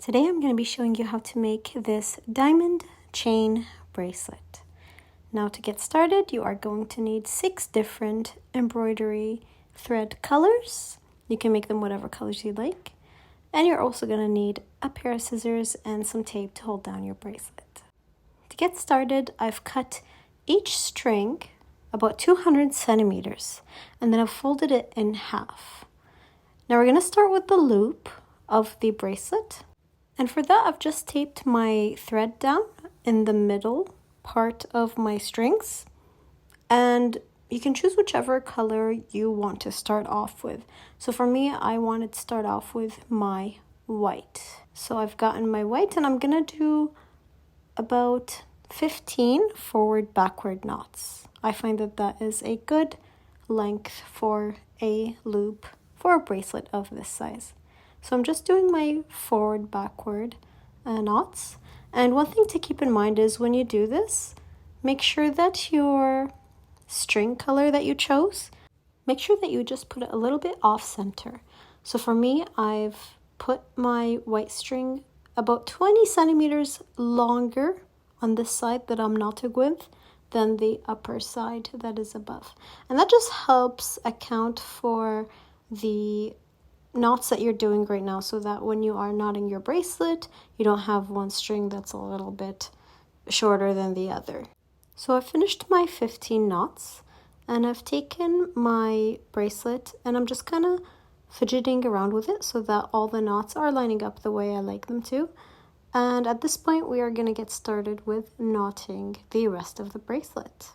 Today I'm going to be showing you how to make this diamond chain bracelet. Now to get started, you are going to need 6 different embroidery thread colors. You can make them whatever colors you like. And you're also going to need a pair of scissors and some tape to hold down your bracelet. To get started, I've cut each string about 200 centimeters and then I've folded it in half. Now we're going to start with the loop of the bracelet. And for that, I've just taped my thread down in the middle part of my strings. And you can choose whichever color you want to start off with. So for me, I wanted to start off with my white. So I've gotten my white and I'm going to do about 15 forward-backward knots. I find that that is a good length for a loop for a bracelet of this size. So I'm just doing my forward-backward knots. And one thing to keep in mind is when you do this, make sure that your string color that you chose, make sure that you just put it a little bit off center. So for me, I've put my white string about 20 centimeters longer on this side that I'm knotting with than the upper side that is above. And that just helps account for the knots that you're doing right now, so that when you are knotting your bracelet, you don't have one string that's a little bit shorter than the other. So I finished my 15 knots and I've taken my bracelet and I'm just kind of fidgeting around with it so that all the knots are lining up the way I like them to. And at this point, we are going to get started with knotting the rest of the bracelet.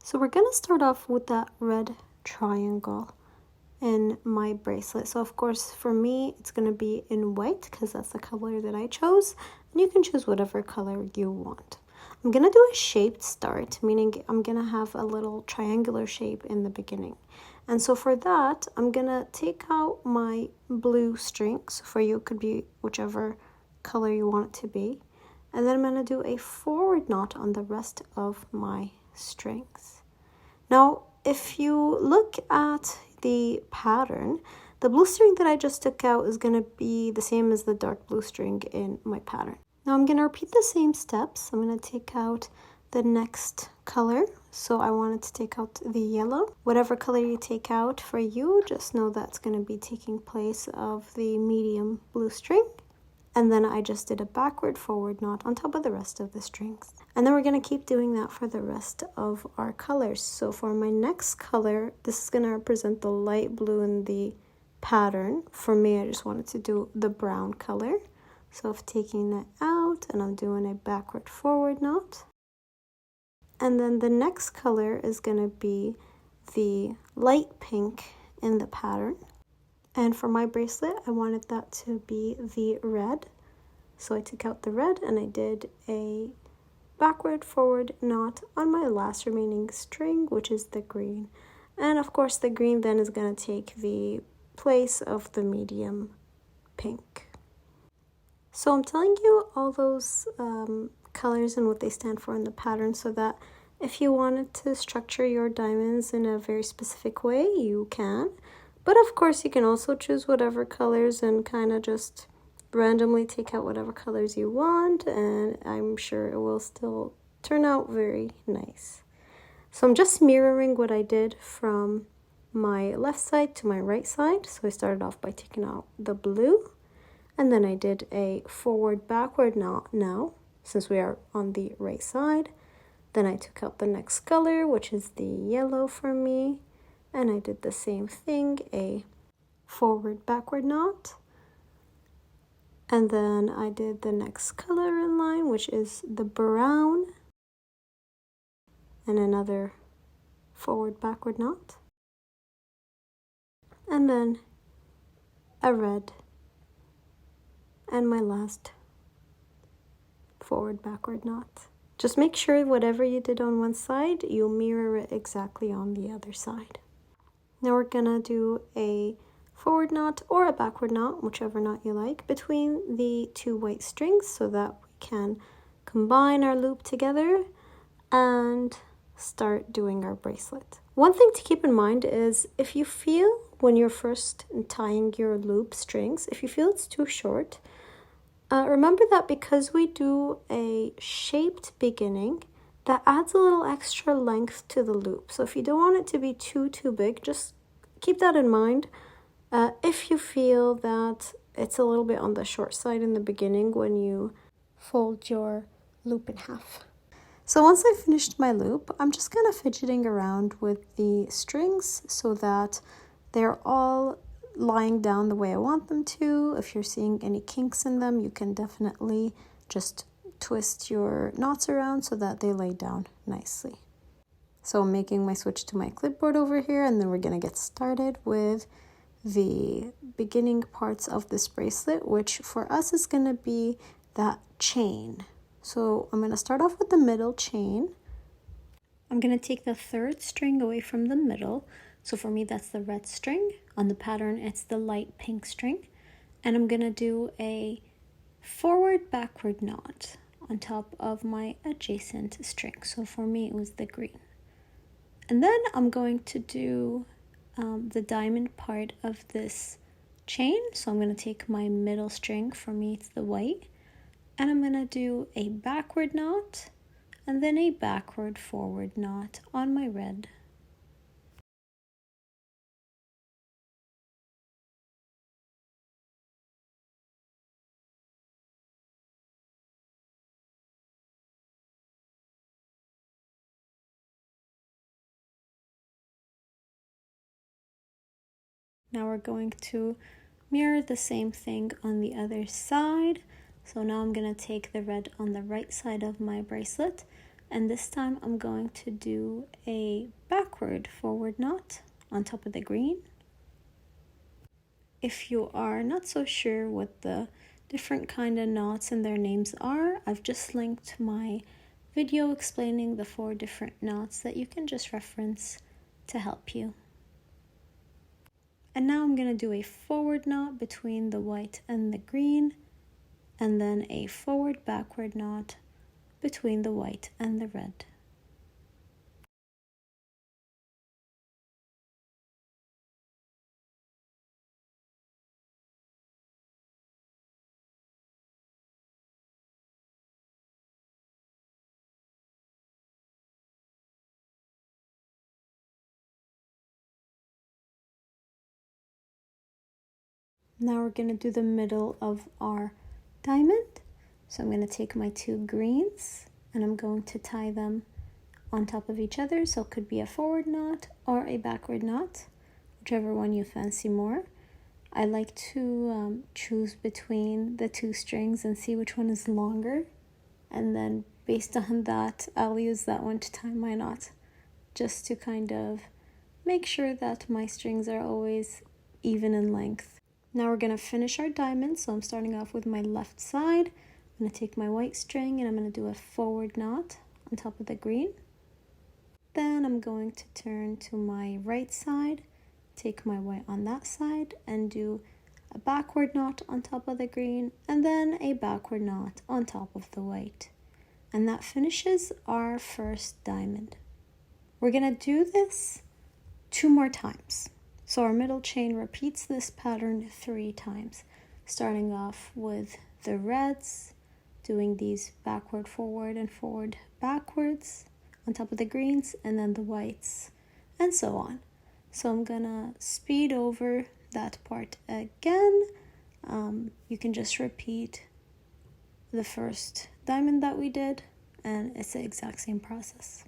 So we're going to start off with that red triangle in my bracelet. So of course for me it's going to be in white because that's the color that I chose, and you can choose whatever color you want. I'm going to do a shaped start, meaning I'm going to have a little triangular shape in the beginning. And so for that, I'm going to take out my blue strings. For you, it could be whichever color you want it to be. And then I'm going to do a forward knot on the rest of my strings. Now, if you look at the pattern, the blue string that I just took out is going to be the same as the dark blue string in my pattern. Now I'm going to repeat the same steps. I'm going to take out the next color. So I wanted to take out the yellow. Whatever color you take out for you, just know that's going to be taking place of the medium blue string. And then I just did a backward forward knot on top of the rest of the strings. And then we're going to keep doing that for the rest of our colors. So for my next color, this is going to represent the light blue in the pattern. For me, I just wanted to do the brown color. So I'm taking that out and I'm doing a backward forward knot. And then the next color is going to be the light pink in the pattern. And for my bracelet, I wanted that to be the red. So I took out the red and I did a backward forward knot on my last remaining string, which is the green. And of course, the green then is going to take the place of the medium pink. So I'm telling you all those colors and what they stand for in the pattern so that if you wanted to structure your diamonds in a very specific way, you can. But of course, you can also choose whatever colors and kind of just randomly take out whatever colors you want, and I'm sure it will still turn out very nice. So I'm just mirroring what I did from my left side to my right side. So I started off by taking out the blue, and then I did a forward-backward knot now, since we are on the right side. Then I took out the next color, which is the yellow for me. And I did the same thing, a forward-backward knot. And then I did the next color in line, which is the brown. And another forward-backward knot. And then a red. And my last forward-backward knot. Just make sure whatever you did on one side, you mirror it exactly on the other side. Now we're going to do a forward knot or a backward knot, whichever knot you like, between the 2 white strings so that we can combine our loop together and start doing our bracelet. One thing to keep in mind is if you feel when you're first tying your loop strings, if you feel it's too short, Remember that because we do a shaped beginning, that adds a little extra length to the loop. So if you don't want it to be too big, just keep that in mind. If you feel that it's a little bit on the short side in the beginning when you fold your loop in half. So once I've finished my loop, I'm just kind of fidgeting around with the strings so that they're all lying down the way I want them to. If you're seeing any kinks in them, you can definitely just twist your knots around so that they lay down nicely. So I'm making my switch to my clipboard over here, and then we're going to get started with the beginning parts of this bracelet, which for us is going to be that chain. So I'm going to start off with the middle chain. I'm going to take the third string away from the middle. So for me, that's the red string. On the pattern, it's the light pink string. And I'm going to do a forward-backward knot on top of my adjacent string. So for me, it was the green. And then I'm going to do the diamond part of this chain. So I'm going to take my middle string, for me it's the white, and I'm going to do a backward knot and then a backward forward knot on my red. Now we're going to mirror the same thing on the other side. So now I'm going to take the red on the right side of my bracelet, and this time I'm going to do a backward forward knot on top of the green. If you are not so sure what the different kind of knots and their names are, I've just linked my video explaining the 4 different knots that you can just reference to help you. And now I'm going to do a forward knot between the white and the green, and then a forward backward knot between the white and the red. Now we're going to do the middle of our diamond. So I'm going to take my 2 greens and I'm going to tie them on top of each other. So it could be a forward knot or a backward knot, whichever one you fancy more. I like to choose between the 2 strings and see which one is longer. And then based on that, I'll use that one to tie my knot, just to kind of make sure that my strings are always even in length. Now we're going to finish our diamond, so I'm starting off with my left side. I'm going to take my white string and I'm going to do a forward knot on top of the green. Then I'm going to turn to my right side, take my white on that side and do a backward knot on top of the green, and then a backward knot on top of the white. And that finishes our first diamond. We're going to do this 2 more times. So our middle chain repeats this pattern 3 times, starting off with the reds, doing these backward, forward, and forward, backwards on top of the greens, and then the whites, and so on. So I'm gonna speed over that part again. You can just repeat the first diamond that we did, and it's the exact same process.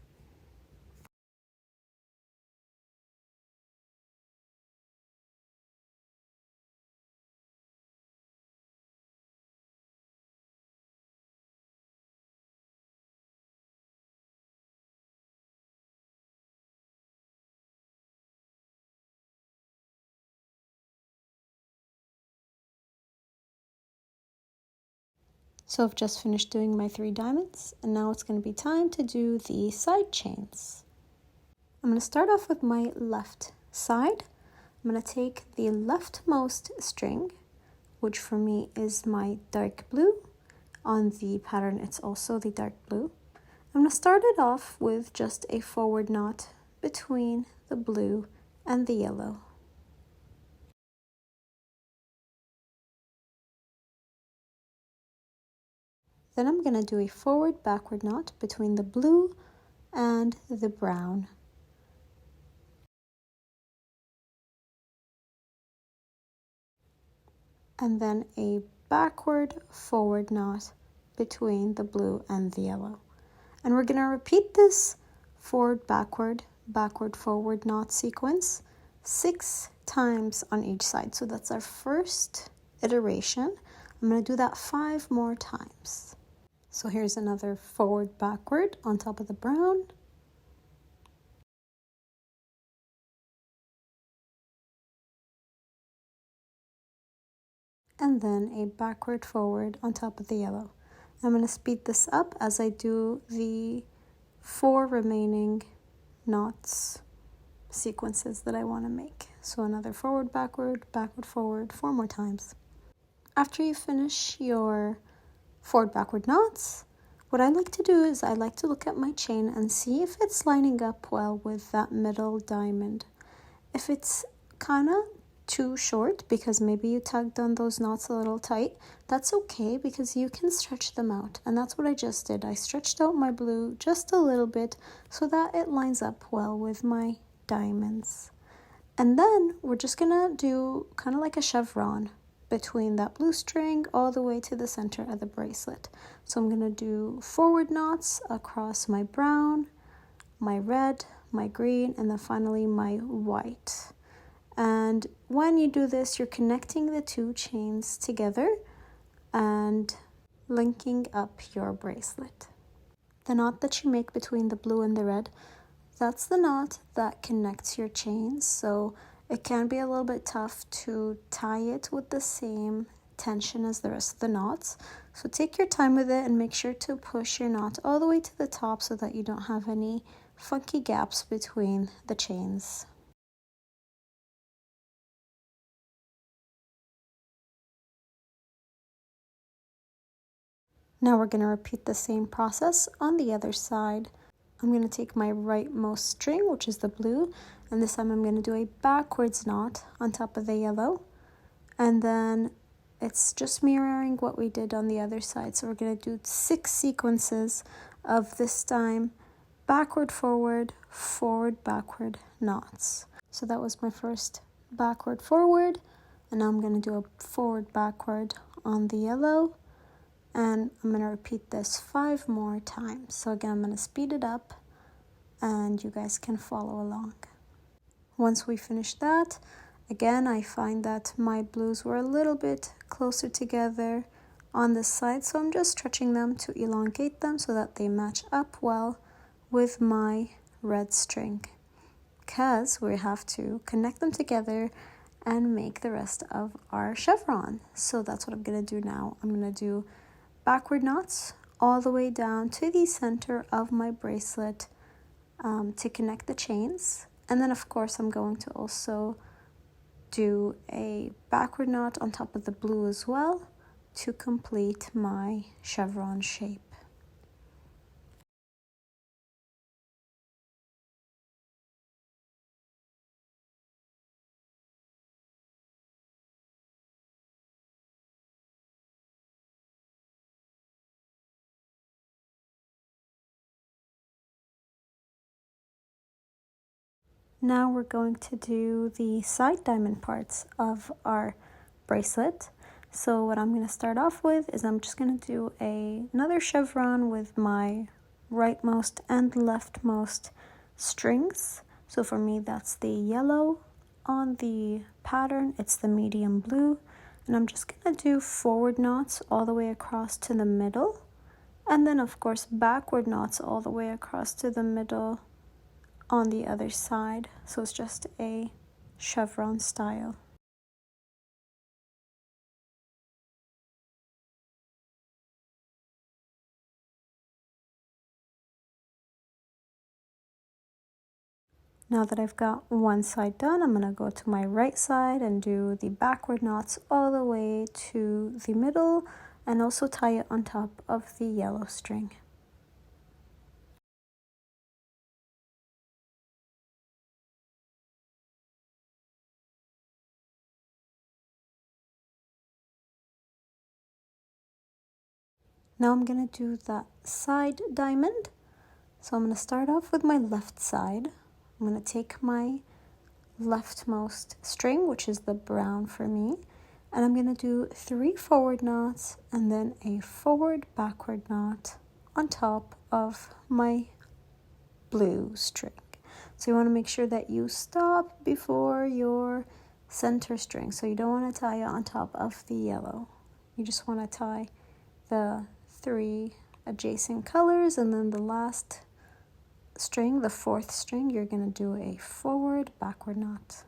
So I've just finished doing my 3 diamonds, and now it's going to be time to do the side chains. I'm going to start off with my left side. I'm going to take the leftmost string, which for me is my dark blue. On the pattern, it's also the dark blue. I'm going to start it off with just a forward knot between the blue and the yellow. Then I'm going to do a forward backward knot between the blue and the brown. And then a backward forward knot between the blue and the yellow. And we're going to repeat this forward backward forward knot sequence 6 times on each side. So that's our first iteration. I'm going to do that 5 more times. So here's another forward backward on top of the brown. And then a backward forward on top of the yellow. I'm going to speed this up as I do the 4 remaining knots sequences that I want to make. So another forward backward forward 4 more times. After you finish your forward backward knots, what I like to do is I like to look at my chain and see if it's lining up well with that middle diamond. If it's kind of too short because maybe you tugged on those knots a little tight, that's okay because you can stretch them out. And that's what I just did. I stretched out my blue just a little bit so that it lines up well with my diamonds. And then we're just gonna do kind of like a chevron between that blue string all the way to the center of the bracelet. So I'm gonna do forward knots across my brown, my red, my green, and then finally my white. And when you do this, you're connecting the 2 chains together and linking up your bracelet. The knot that you make between the blue and the red, that's the knot that connects your chains. So it can be a little bit tough to tie it with the same tension as the rest of the knots. So take your time with it and make sure to push your knot all the way to the top so that you don't have any funky gaps between the chains. Now we're going to repeat the same process on the other side. I'm going to take my rightmost string, which is the blue, and this time I'm going to do a backwards knot on top of the yellow. And then it's just mirroring what we did on the other side. So we're going to do 6 sequences of this time backward, forward, backward knots. So that was my first backward, forward, and now I'm going to do a forward, backward on the yellow. And I'm going to repeat this 5 more times. So again, I'm going to speed it up and you guys can follow along. Once we finish that, again, I find that my blues were a little bit closer together on this side. So I'm just stretching them to elongate them so that they match up well with my red string. Because we have to connect them together and make the rest of our chevron. So that's what I'm going to do now. I'm going to do backward knots all the way down to the center of my bracelet to connect the chains. And then of course I'm going to also do a backward knot on top of the blue as well to complete my chevron shape. Now we're going to do the side diamond parts of our bracelet. So what I'm going to start off with is I'm just going to do another chevron with my rightmost and leftmost strings. So for me that's the yellow. On the pattern it's the medium blue. And I'm just going to do forward knots all the way across to the middle. And then of course backward knots all the way across to the middle on the other side. So it's just a chevron style. Now that I've got one side done, I'm going to go to my right side and do the backward knots all the way to the middle and also tie it on top of the yellow string. Now I'm going to do that side diamond. So I'm going to start off with my left side. I'm going to take my leftmost string, which is the brown for me, and I'm going to do 3 forward knots and then a forward backward knot on top of my blue string. So you want to make sure that you stop before your center string. So you don't want to tie it on top of the yellow. You just want to tie the 3 adjacent colors, and then the last string, the 4th string, you're going to do a forward backward knot.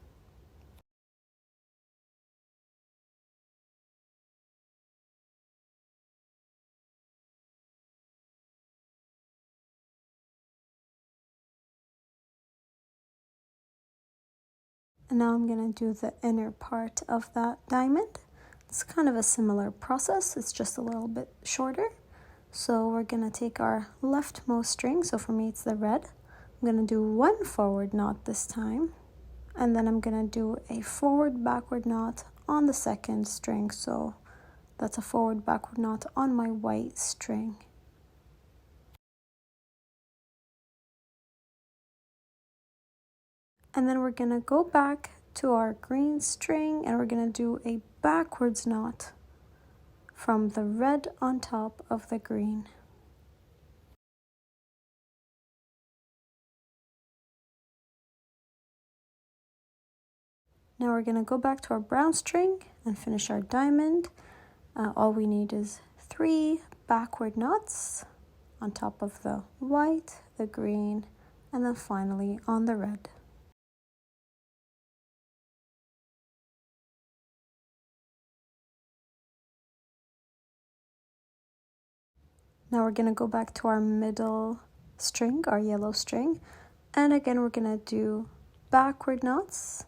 And now I'm going to do the inner part of that diamond. It's kind of a similar process, it's just a little bit shorter. So we're going to take our leftmost string, so for me it's the red. I'm going to do 1 forward knot this time, and then I'm going to do a forward backward knot on the 2nd string, so that's a forward backward knot on my white string. And then we're going to go back to our green string and we're going to do a backwards knot from the red on top of the green. Now we're going to go back to our brown string and finish our diamond. All we need is 3 backward knots on top of the white, the green, and then finally on the red. Now we're going to go back to our middle string, our yellow string, and again we're going to do backward knots.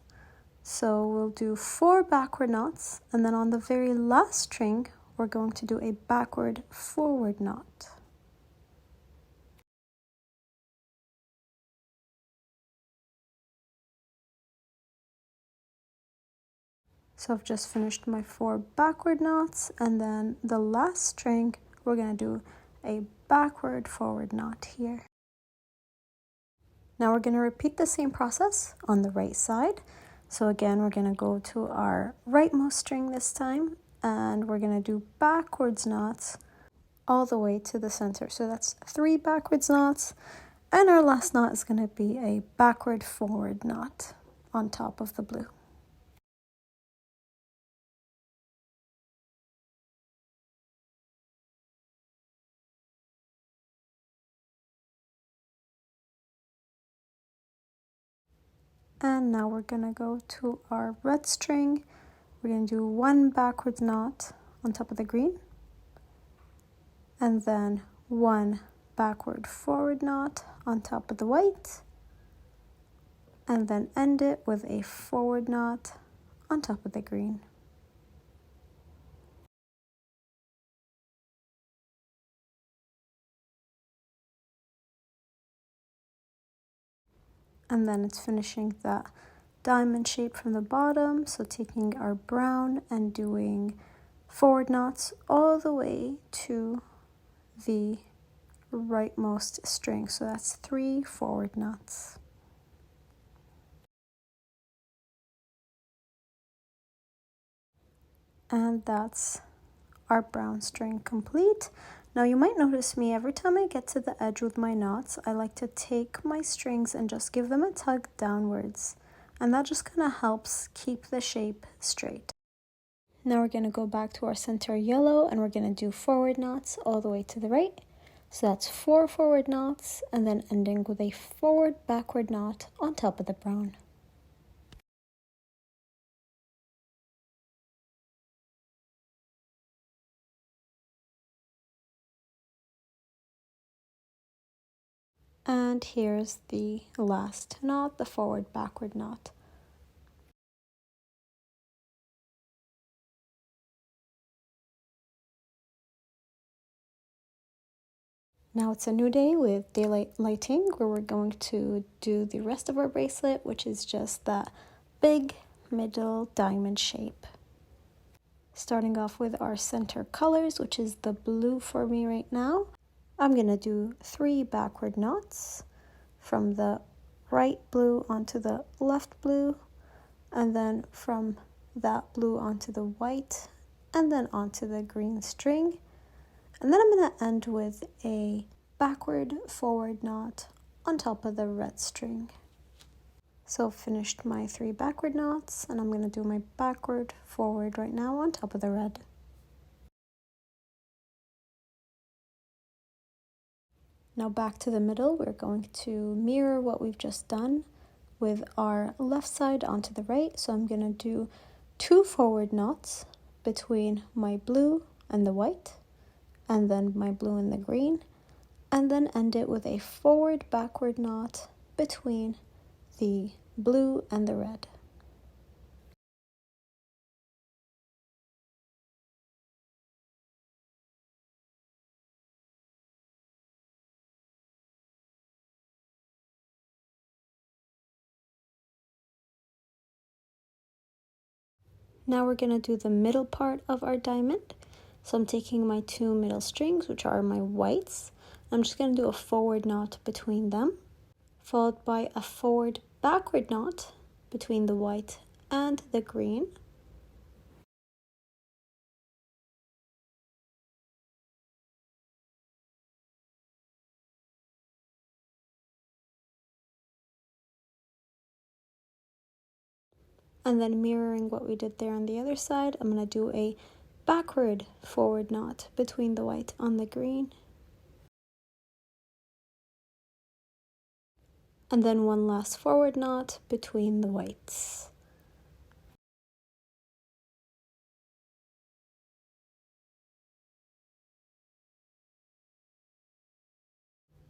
So we'll do 4 backward knots, and then on the very last string we're going to do a backward forward knot. So I've just finished my 4 backward knots, and then the last string we're going to do a backward forward knot here. Now we're going to repeat the same process on the right side. So again, we're going to go to our rightmost string this time, and we're going to do backwards knots all the way to the center. So that's 3 backwards knots, and our last knot is going to be a backward forward knot on top of the blue. And now we're going to go to our red string. We're going to do 1 backwards knot on top of the green, and then 1 backward forward knot on top of the white, and then end it with a forward knot on top of the green. And then it's finishing that diamond shape from the bottom, so taking our brown and doing forward knots all the way to the rightmost string. So that's 3 forward knots. And that's our brown string complete. Now you might notice me every time I get to the edge with my knots, I like to take my strings and just give them a tug downwards, and that just kind of helps keep the shape straight. Now we're going to go back to our center yellow, and we're going to do forward knots all the way to the right. So that's 4 forward knots, and then ending with a forward backward knot on top of the brown. And here's the last knot, the forward backward knot. Now it's a new day with daylight lighting, where we're going to do the rest of our bracelet, which is just that big middle diamond shape. Starting off with our center colors, which is the blue for me right now. I'm gonna do 3 backward knots from the right blue onto the left blue, and then from that blue onto the white, and then onto the green string. And then I'm gonna end with a backward forward knot on top of the red string. So finished my 3 backward knots, and I'm going to do my backward forward right now on top of the red. Now back to the middle, we're going to mirror what we've just done with our left side onto the right. So I'm going to do 2 forward knots between my blue and the white, and then my blue and the green, and then end it with a forward backward knot between the blue and the red. Now we're going to do the middle part of our diamond. So I'm taking my 2 middle strings, which are my whites. I'm just going to do a forward knot between them, followed by a forward backward knot between the white and the green. And then mirroring what we did there on the other side, I'm going to do a backward forward knot between the white and the green. And then one last forward knot between the whites.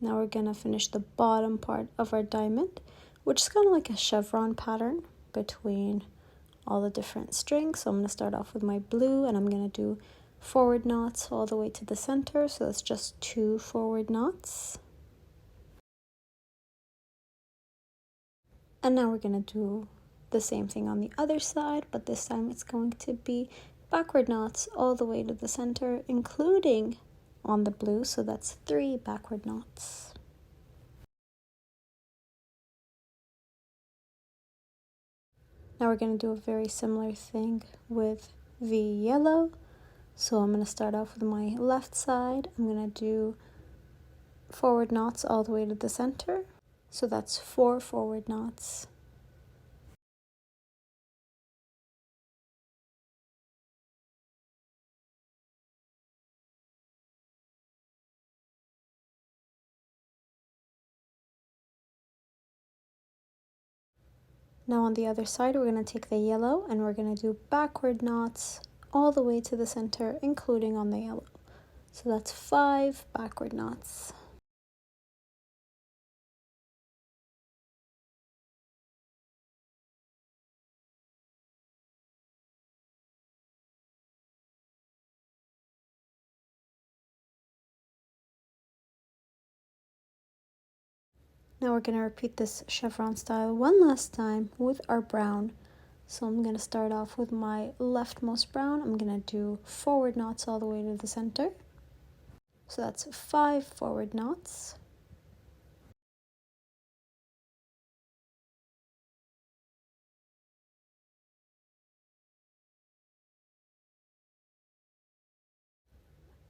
Now we're going to finish the bottom part of our diamond, which is kind of like a chevron pattern between all the different strings. So I'm going to start off with my blue, and I'm going to do forward knots all the way to the center. So that's just 2 forward knots. And now we're going to do the same thing on the other side, but this time it's going to be backward knots all the way to the center, including on the blue. So that's 3 backward knots. Now we're going to do a very similar thing with the yellow. So I'm going to start off with my left side. I'm going to do forward knots all the way to the center. So that's 4 forward knots. Now on the other side, we're going to take the yellow and we're going to do backward knots all the way to the center, including on the yellow. So that's 5 backward knots. Now we're going to repeat this chevron style one last time with our brown. So I'm going to start off with my leftmost brown. I'm going to do forward knots all the way to the center. So that's 5 forward knots.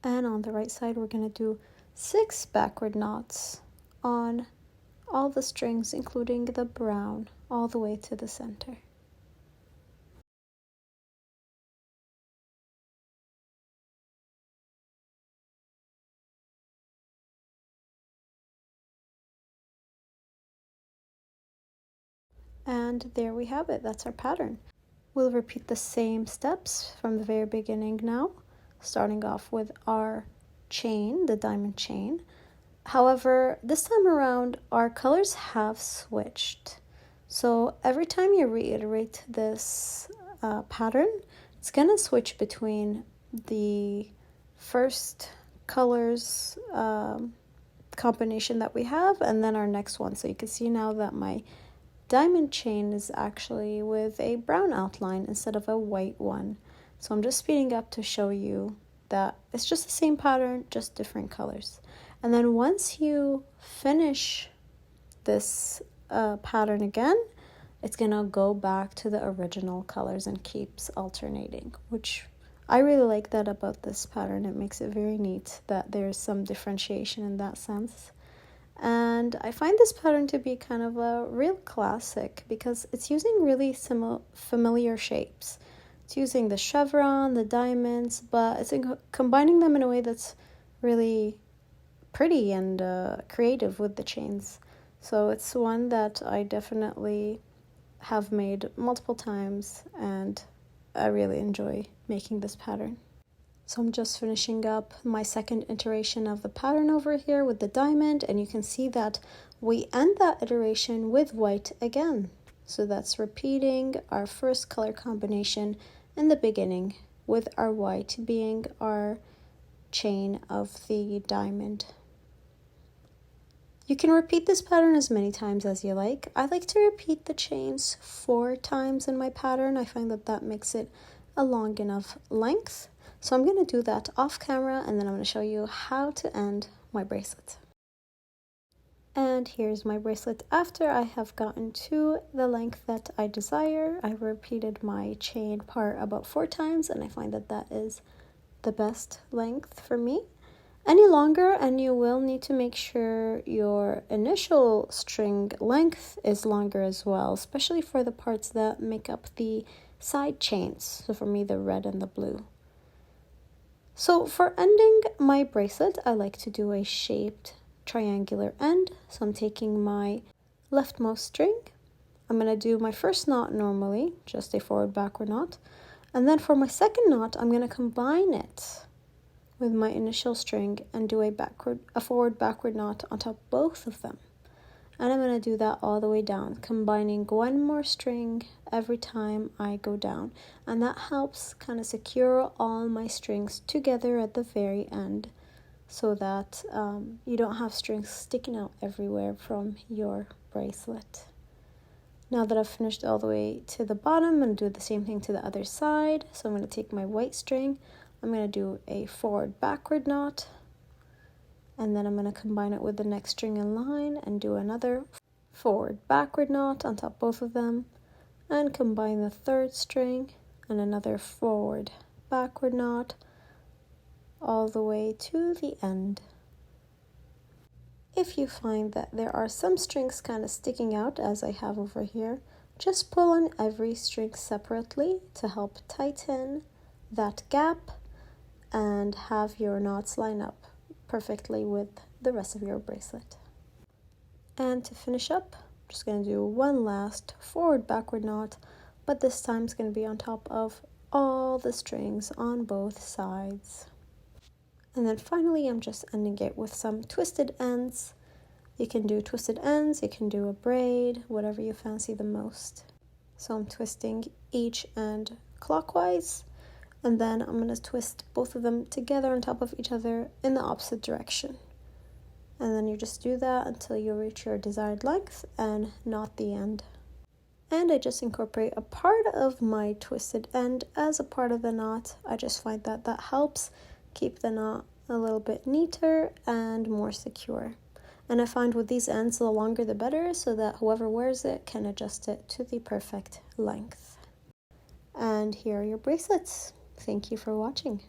And on the right side, we're going to do 6 backward knots on all the strings, including the brown, all the way to the center. And there we have it. That's our pattern. We'll repeat the same steps from the very beginning now, starting off with our chain, the diamond chain. However, this time around, our colors have switched. So every time you reiterate this pattern, it's going to switch between the first colors combination that we have and then our next one. So you can see now that my diamond chain is actually with a brown outline instead of a white one. So I'm just speeding up to show you that it's just the same pattern, just different colors. And then once you finish this pattern again, it's gonna go back to the original colors and keeps alternating, which I really like that about this pattern. It makes it very neat that there's some differentiation in that sense. And I find this pattern to be kind of a real classic because it's using really familiar shapes. It's using the chevron, the diamonds, but it's combining them in a way that's really pretty and creative with the chains. So it's one that I definitely have made multiple times, and I really enjoy making this pattern. So I'm just finishing up my second iteration of the pattern over here with the diamond, and you can see that we end that iteration with white again. So that's repeating our first color combination in the beginning, with our white being our chain of the diamond. You can repeat this pattern as many times as you like. I like to repeat the chains 4 times in my pattern. I find that that makes it a long enough length. So I'm going to do that off camera, and then I'm going to show you how to end my bracelet. And here's my bracelet after I have gotten to the length that I desire. I've repeated my chain part about 4 times, and I find that that is the best length for me. Any longer, and you will need to make sure your initial string length is longer as well, especially for the parts that make up the side chains. So for me, the red and the blue. So for ending my bracelet, I like to do a shaped triangular end. So I'm taking my leftmost string. I'm going to do my first knot normally, just a forward backward knot. And then for my second knot, I'm going to combine it with my initial string and do a forward backward knot on top of both of them. And I'm going to do that all the way down, combining one more string every time I go down. And that helps kind of secure all my strings together at the very end, so that you don't have strings sticking out everywhere from your bracelet. Now that I've finished all the way to the bottom, I'm going to do the same thing to the other side. So I'm going to take my white string, I'm going to do a forward backward knot, and then I'm going to combine it with the next string in line and do another forward backward knot on top of both of them, and combine the third string and another forward backward knot all the way to the end. If you find that there are some strings kind of sticking out, as I have over here, just pull on every string separately to help tighten that gap and have your knots line up perfectly with the rest of your bracelet. And to finish up, I'm just going to do one last forward backward knot, but this time it's going to be on top of all the strings on both sides. And then finally, I'm just ending it with some twisted ends. You can do twisted ends, you can do a braid, whatever you fancy the most. So I'm twisting each end clockwise, and then I'm going to twist both of them together on top of each other in the opposite direction. And then you just do that until you reach your desired length and knot the end. And I just incorporate a part of my twisted end as a part of the knot. I just find that that helps keep the knot a little bit neater and more secure. And I find with these ends, the longer the better, so that whoever wears it can adjust it to the perfect length. And here are your bracelets. Thank you for watching.